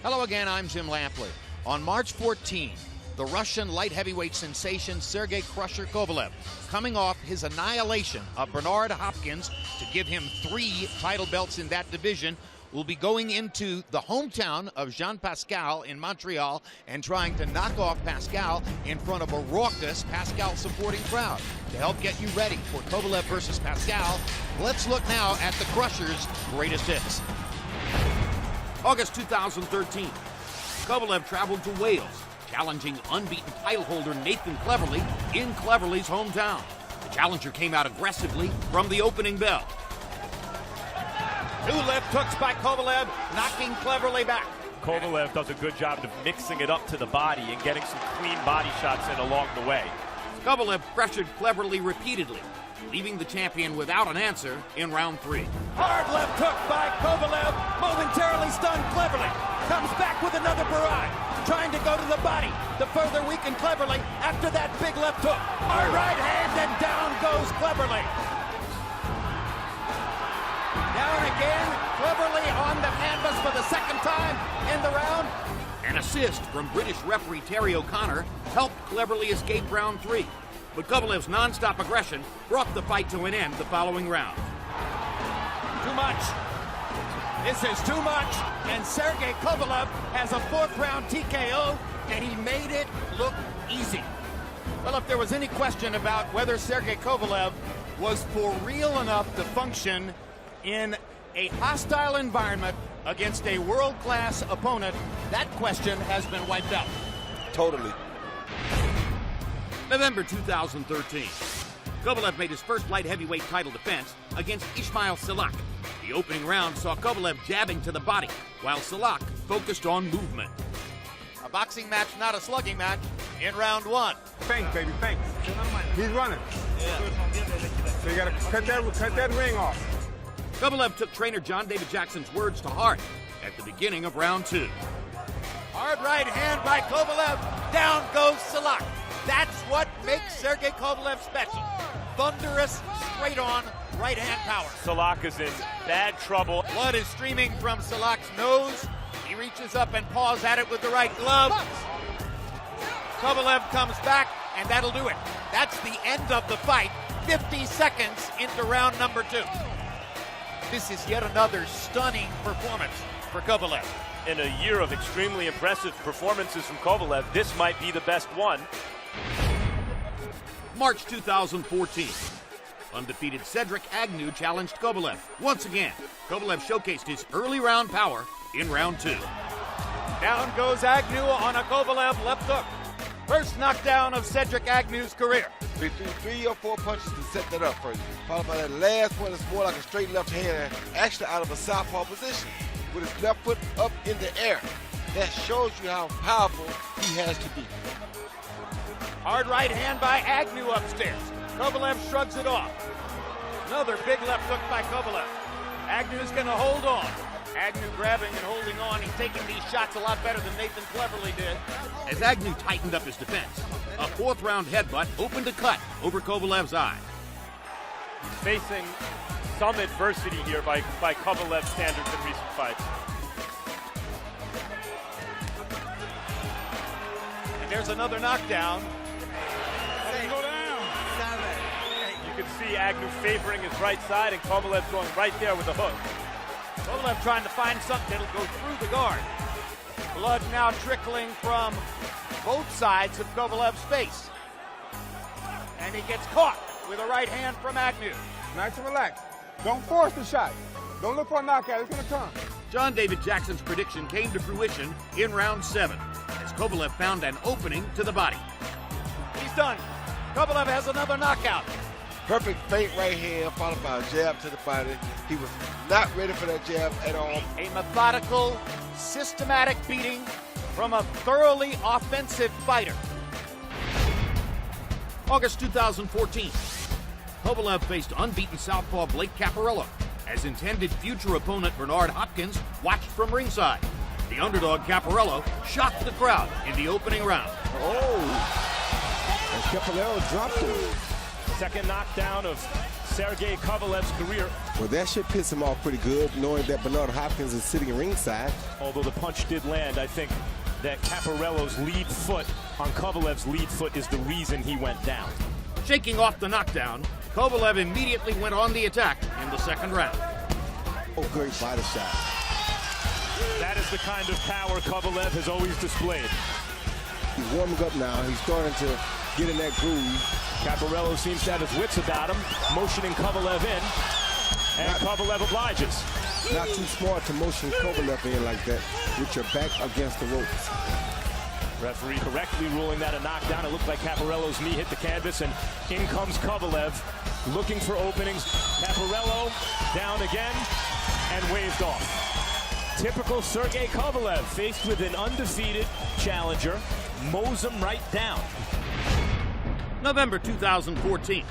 Hello again, I'm Jim Lampley. On March 14, the Russian light heavyweight sensation Sergey "Crusher" Kovalev, coming off his annihilation of Bernard Hopkins to give him 3 title belts in that division, will be going into the hometown of Jean Pascal in Montreal and trying to knock off Pascal in front of a raucous Pascal supporting crowd. To help get you ready for Kovalev versus Pascal, let's look now at the Crusher's greatest hits. August 2013, Kovalev traveled to Wales, challenging unbeaten title holder Nathan Cleverly in Cleverly's hometown. The challenger came out aggressively from the opening bell. 2 left hooks by Kovalev, knocking Cleverly back. Kovalev does a good job of mixing it up to the body and getting some clean body shots in along the way. Kovalev pressured Cleverly repeatedly, leaving the champion without an answer in round 3. Hard left hook by Kovalev, momentarily stunned Cleverly. Comes back with another barrage, trying to go to the body to further weaken Cleverly after that big left hook. Hard right hand, and down goes Cleverly. Down again, Cleverly on the canvas for the second time in the round. An assist from British referee Terry O'Connor helped Cleverly escape round 3. But Kovalev's non-stop aggression brought the fight to an end the following round. Too much. This is too much, and Sergey Kovalev has a 4th round TKO, and he made it look easy. Well, if there was any question about whether Sergey Kovalev was for real enough to function in a hostile environment against a world-class opponent, that question has been wiped out. Totally. November 2013. Kovalev made his first light heavyweight title defense against Ismail Sillah. The opening round saw Kovalev jabbing to the body, while Sillah focused on movement. A boxing match, not a slugging match, in round 1. Feint, baby, feint. He's running. So you gotta cut that ring off. Kovalev took trainer John David Jackson's words to heart at the beginning of round 2. Hard right hand by Kovalev. Down goes Sillah. That's what makes Sergey Kovalev special. Thunderous, straight-on right-hand power. Sillah is in bad trouble. Blood is streaming from Sillah's nose. He reaches up and paws at it with the right glove. Kovalev comes back, and that'll do it. That's the end of the fight. 50 seconds into round number 2. This is yet another stunning performance for Kovalev. In a year of extremely impressive performances from Kovalev, this might be the best one. March 2014. Undefeated Cedric Agnew challenged Kovalev. Once again, Kovalev showcased his early round power in round 2. Down goes Agnew on a Kovalev left hook. First knockdown of Cedric Agnew's career. He threw 3 or 4 punches to set that up first. Followed by that last one that's more like a straight left hand, actually out of a southpaw position, with his left foot up in the air. That shows you how powerful he has to be. Hard right hand by Agnew upstairs. Kovalev shrugs it off. Another big left hook by Kovalev. Agnew's going to hold on. Agnew grabbing and holding on. He's taking these shots a lot better than Nathan Cleverly did. As Agnew tightened up his defense, a 4th round headbutt opened a cut over Kovalev's eye. He's facing some adversity here by Kovalev's standards in recent fights. And there's another knockdown. Go down. You can see Agnew favoring his right side and Kovalev going right there with a hook. Kovalev trying to find something that'll go through the guard. Blood now trickling from both sides of Kovalev's face. And he gets caught with a right hand from Agnew. Nice and relaxed. Don't force the shot. Don't look for a knockout. It's gonna come. John David Jackson's prediction came to fruition in round 7, as Kovalev found an opening to the body. He's done. Kovalev has another knockout. Perfect feint right hand, followed by a jab to the body. He was not ready for that jab at all. A methodical, systematic beating from a thoroughly offensive fighter. August 2014. Kovalev faced unbeaten southpaw Blake Caparello, as intended future opponent Bernard Hopkins watched from ringside. The underdog Caparello shocked the crowd in the opening round. Oh, and Caparello dropped him. Second knockdown of Sergey Kovalev's career. Well, that should piss him off pretty good, knowing that Bernard Hopkins is sitting ringside. Although the punch did land, I think that Caparello's lead foot on Kovalev's lead foot is the reason he went down. Shaking off the knockdown, Kovalev immediately went on the attack in the second round. Oh, great body shot. That is the kind of power Kovalev has always displayed. He's warming up now. He's starting to get in that groove. Caparello seems to have his wits about him, motioning Kovalev in, and Kovalev obliges. Not too smart to motion Kovalev in like that with your back against the ropes. Referee correctly ruling that a knockdown. It looked like Caparello's knee hit the canvas, and in comes Kovalev, looking for openings. Caparello down again and waved off. Typical Sergey Kovalev, faced with an undefeated challenger, mows him right down. November 2014.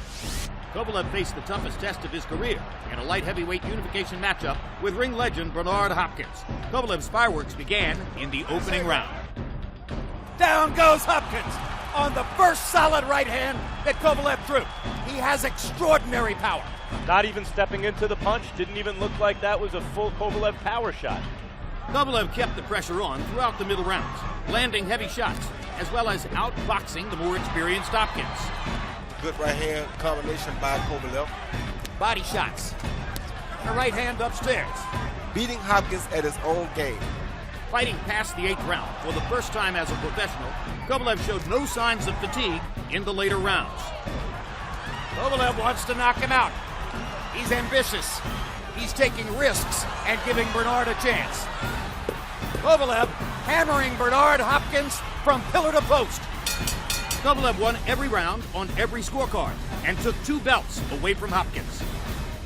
Kovalev faced the toughest test of his career in a light heavyweight unification matchup with ring legend Bernard Hopkins. Kovalev's fireworks began in the opening round. Down goes Hopkins on the first solid right hand that Kovalev threw. He has extraordinary power. Not even stepping into the punch, didn't even look like that was a full Kovalev power shot. Kovalev kept the pressure on throughout the middle rounds, landing heavy shots, as well as outboxing the more experienced Hopkins. Good right hand combination by Kovalev. Body shots. A right hand upstairs. Beating Hopkins at his own game. Fighting past the 8th round for the first time as a professional, Kovalev showed no signs of fatigue in the later rounds. Kovalev wants to knock him out. He's ambitious. He's taking risks and giving Bernard a chance. Kovalev hammering Bernard Hopkins from pillar to post. Kovalev won every round on every scorecard and took 2 belts away from Hopkins.